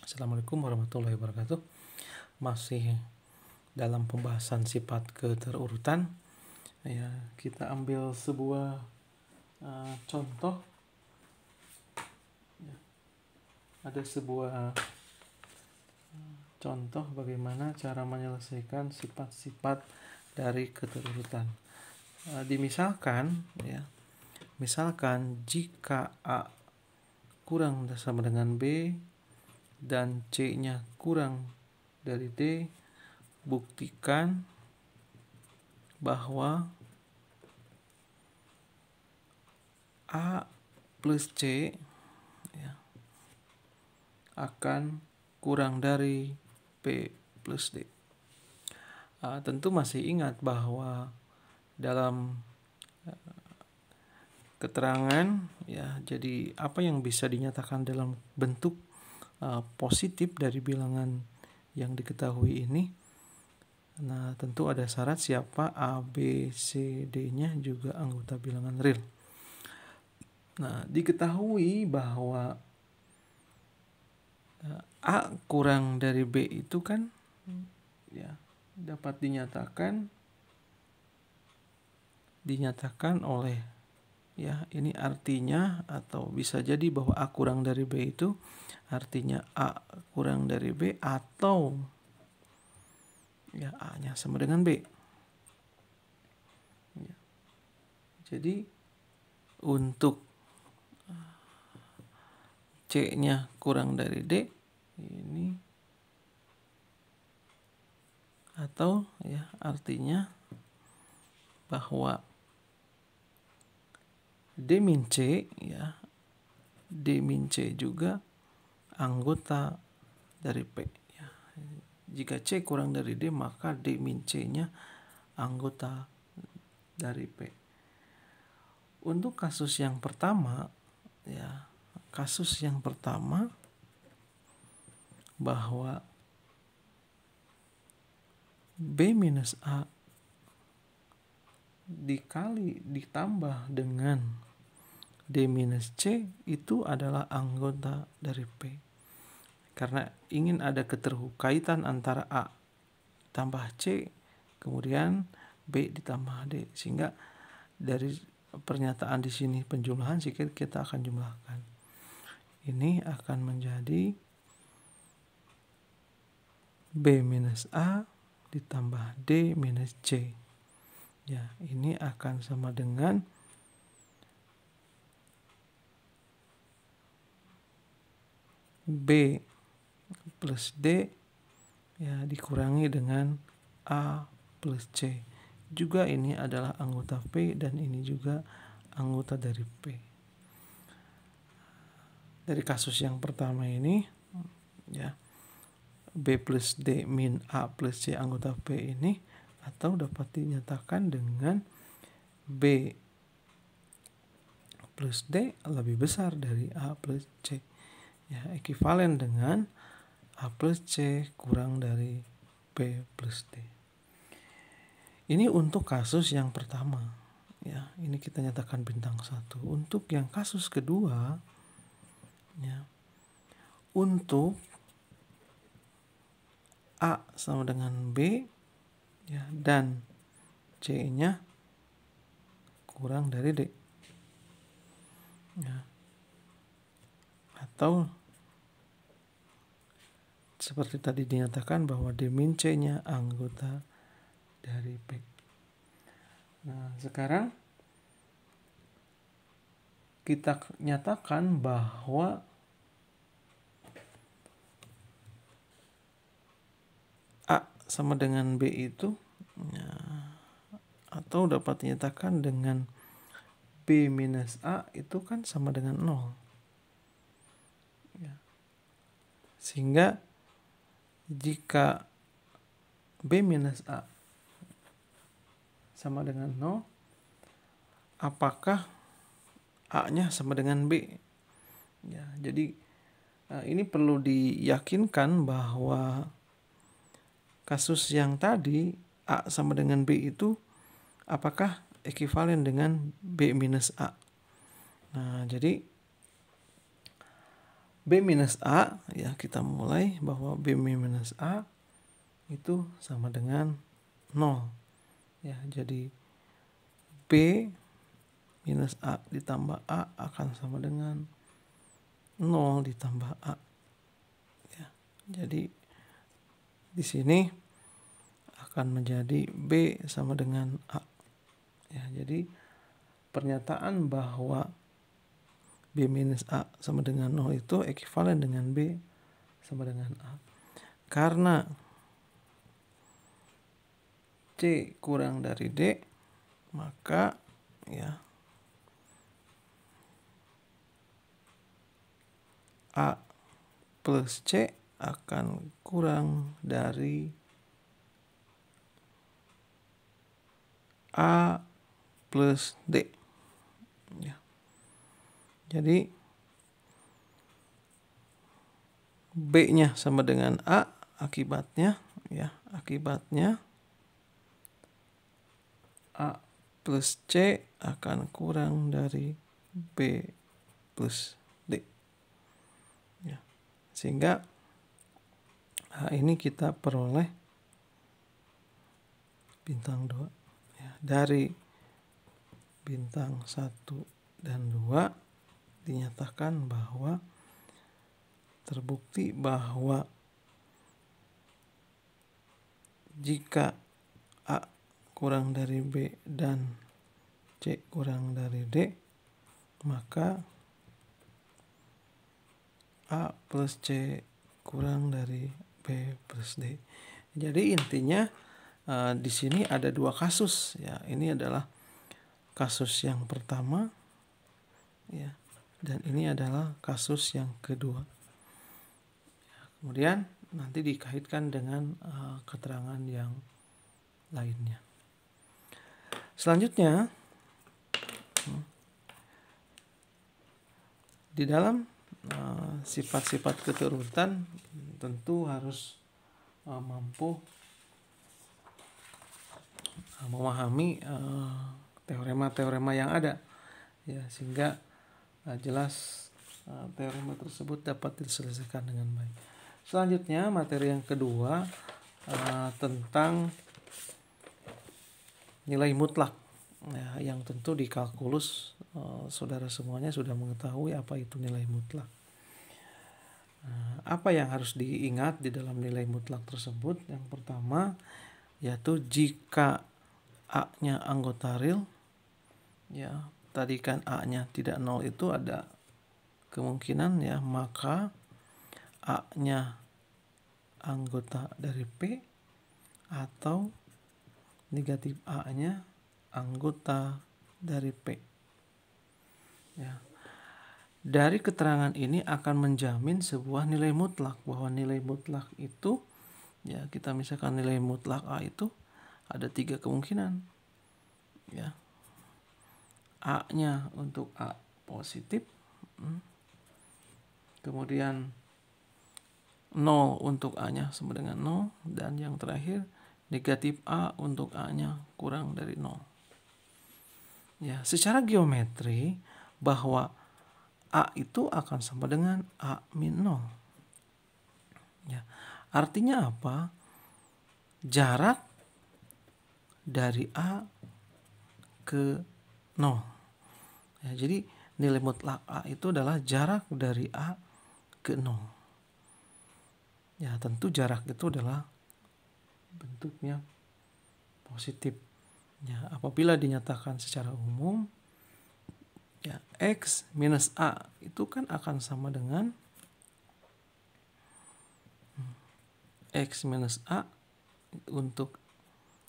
Assalamualaikum warahmatullahi wabarakatuh. Masih dalam pembahasan sifat keterurutan, ya, kita ambil sebuah contoh. Ya, ada sebuah contoh bagaimana cara menyelesaikan sifat-sifat dari keterurutan. Misalkan jika A kurang sama dengan B dan C-nya kurang dari D, buktikan bahwa A plus C akan kurang dari B plus D. Tentu masih ingat bahwa dalam keterangan, ya, jadi apa yang bisa dinyatakan dalam bentuk positif dari bilangan yang diketahui ini. Nah, tentu ada syarat siapa A, B, C, D-nya juga anggota bilangan real. Nah, diketahui bahwa A kurang dari B itu kan dapat dinyatakan oleh, ini artinya, atau bisa jadi bahwa A kurang dari B itu artinya A kurang dari B, atau A-nya sama dengan B. Jadi untuk C-nya kurang dari D ini, atau artinya bahwa D min C, D min C juga anggota dari P. Jika C kurang dari D, maka D min C-nya anggota dari P. Untuk kasus yang pertama, bahwa B minus A ditambah dengan D minus C itu adalah anggota dari P. Karena ingin ada keterkaitan antara A tambah C, kemudian B ditambah D, sehingga dari pernyataan di sini penjumlahan sedikit kita akan jumlahkan. Ini akan menjadi B minus A ditambah D minus C. Ya, ini akan sama dengan B plus D dikurangi dengan A plus C. Juga ini adalah anggota P dan ini juga anggota dari P. Dari kasus yang pertama ini, B plus D min A plus C anggota P ini, atau dapat dinyatakan dengan B plus D lebih besar dari A plus C. Ekivalen dengan A plus C kurang dari B plus D. Ini untuk kasus yang pertama. Ini kita nyatakan bintang 1. Untuk yang kasus kedua, untuk A sama dengan B, dan C-nya kurang dari D. Atau seperti tadi dinyatakan bahwa D min C-nya anggota dari P. Nah, sekarang kita nyatakan bahwa A sama dengan B itu, atau dapat dinyatakan dengan B minus A itu kan sama dengan 0. Sehingga jika B minus A sama dengan 0, apakah A-nya sama dengan B? Jadi ini perlu diyakinkan bahwa kasus yang tadi A sama dengan B itu apakah ekivalen dengan B minus A. Nah, jadi B minus A, ya kita mulai bahwa B minus A itu sama dengan 0. Ya, jadi B minus A ditambah A akan sama dengan 0 ditambah A. Ya, jadi di sini akan menjadi B sama dengan A. Ya, jadi pernyataan bahwa B minus A sama dengan 0 itu ekivalen dengan B sama dengan A. Karena C kurang dari D, maka ya A plus C akan kurang dari A plus D. Ya. Jadi B-nya sama dengan A, akibatnya A plus C akan kurang dari B plus D. Ya. Sehingga ini kita peroleh bintang 2. Ya, dari bintang 1 dan 2 dinyatakan bahwa terbukti bahwa jika A kurang dari B dan C kurang dari D, maka A plus C kurang dari B plus D. Jadi intinya di sini ada dua kasus. Ya, ini adalah kasus yang pertama, ya, dan ini adalah kasus yang kedua. Kemudian nanti dikaitkan dengan keterangan yang lainnya. Selanjutnya, di dalam sifat-sifat keturutan tentu harus mampu memahami teorema-teorema yang ada, ya, sehingga jelas teorema tersebut dapat diselesaikan dengan baik. Selanjutnya materi yang kedua tentang nilai mutlak, ya, yang tentu di kalkulus saudara semuanya sudah mengetahui apa itu nilai mutlak. Apa yang harus diingat di dalam nilai mutlak tersebut? Yang pertama yaitu jika A-nya anggota real, ya tadi kan A-nya tidak 0 itu ada kemungkinan, ya, maka A-nya anggota dari P atau negatif A-nya anggota dari P. Ya. Dari keterangan ini akan menjamin sebuah nilai mutlak, bahwa nilai mutlak itu, ya, kita misalkan nilai mutlak A itu ada 3 kemungkinan. Ya. A-nya untuk A positif, kemudian 0 untuk A-nya sama dengan 0, dan yang terakhir negatif A untuk A-nya kurang dari 0. Ya, secara geometri bahwa A itu akan sama dengan A min 0. Ya, artinya apa? Jarak dari A ke 0. Ya, jadi nilai mutlak A itu adalah jarak dari A ke 0. Ya, tentu jarak itu adalah bentuknya positif. Ya, apabila dinyatakan secara umum, ya, X minus A itu kan akan sama dengan X minus A untuk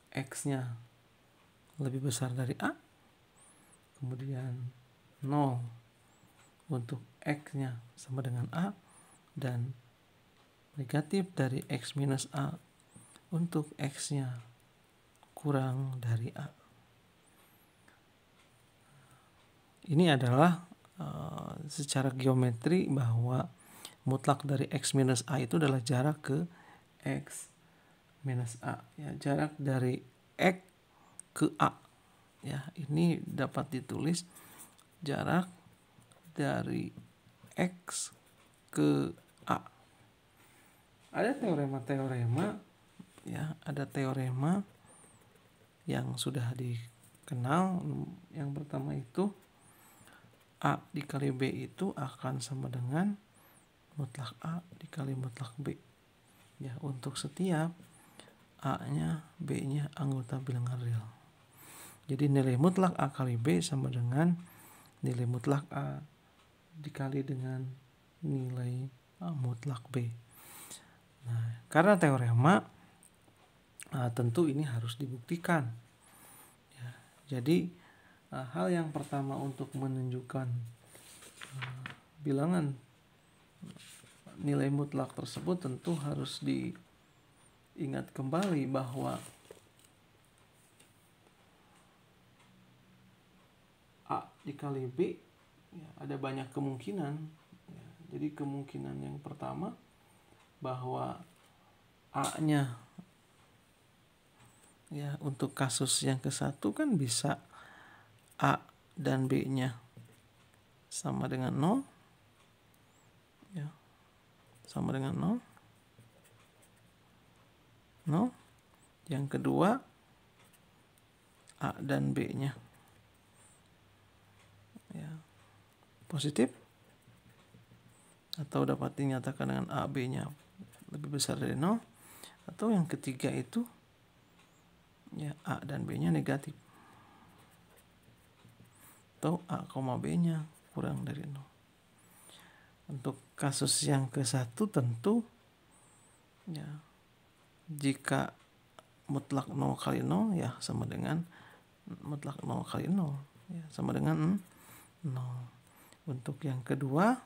X-nya lebih besar dari A, kemudian 0 untuk X-nya sama dengan A, dan negatif dari X minus A untuk X-nya kurang dari A. Ini adalah secara geometri bahwa mutlak dari X minus A itu adalah jarak ke X minus A. Ya, jarak dari X ke A. Ya, ini dapat ditulis jarak dari X ke A. Ada teorema-teorema, ya, ada teorema yang sudah dikenal. Yang pertama itu A dikali B itu akan sama dengan mutlak A dikali mutlak B. Ya, untuk setiap A-nya, B-nya anggota bilangan real. Jadi nilai mutlak A kali B sama dengan nilai mutlak A dikali dengan nilai mutlak B. Nah, karena teorema, tentu ini harus dibuktikan. Ya, jadi hal yang pertama untuk menunjukkan bilangan nilai mutlak tersebut tentu harus diingat kembali bahwa A dikali B, ya, ada banyak kemungkinan. Ya, jadi kemungkinan yang pertama bahwa A-nya, ya, untuk kasus yang ke-1 kan bisa A dan B-nya sama dengan 0. Ya, sama dengan 0. 0. Yang kedua, A dan B-nya, ya, positif atau dapat dinyatakan dengan A, B-nya lebih besar dari 0. Atau yang ketiga itu, ya, A dan B-nya negatif. Atau A, B-nya kurang dari 0. Untuk kasus yang ke-1 tentu, ya, jika mutlak 0 kali 0, ya, sama dengan mutlak 0 kali 0, ya, sama dengan 0. Untuk yang kedua,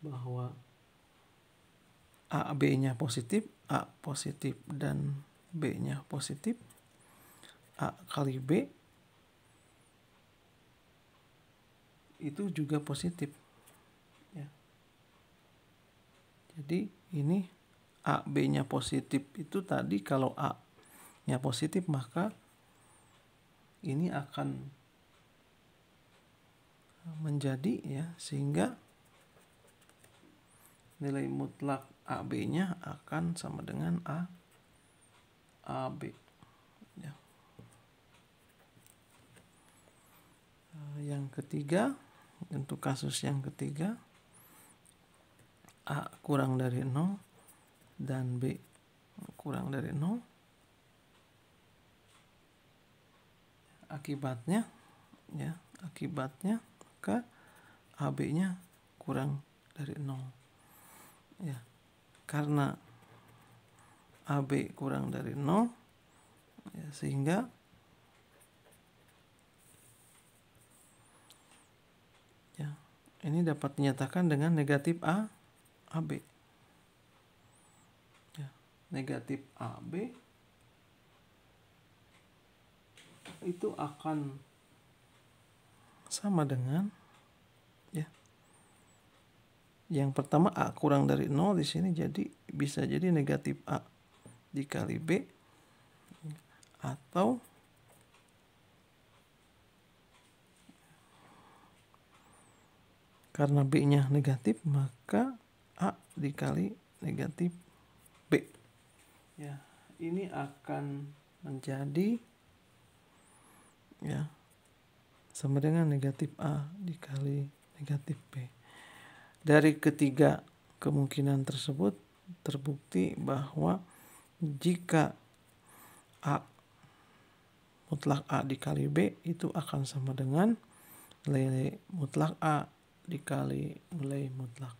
bahwa A, B-nya positif, A positif dan B-nya positif, A kali B itu juga positif. Ya. Jadi ini A, B-nya positif itu tadi kalau A-nya positif maka ini akan menjadi, ya, sehingga nilai mutlak AB-nya akan sama dengan AB. Ya. Yang ketiga, untuk kasus yang ketiga, A kurang dari 0 dan B kurang dari 0. Akibatnya, ya, maka AB-nya kurang dari 0. Ya, karena AB kurang dari 0, ya, sehingga ya, ini dapat dinyatakan dengan negatif AB. Ya, negatif AB itu akan sama dengan, ya, yang pertama A kurang dari 0 di sini, jadi bisa jadi negatif A dikali B, atau karena B-nya negatif maka A dikali negatif B. Ya, ini akan menjadi, ya, sama dengan negatif A dikali negatif B. Dari ketiga kemungkinan tersebut terbukti bahwa jika A mutlak A dikali B itu akan sama dengan nilai mutlak A dikali nilai mutlak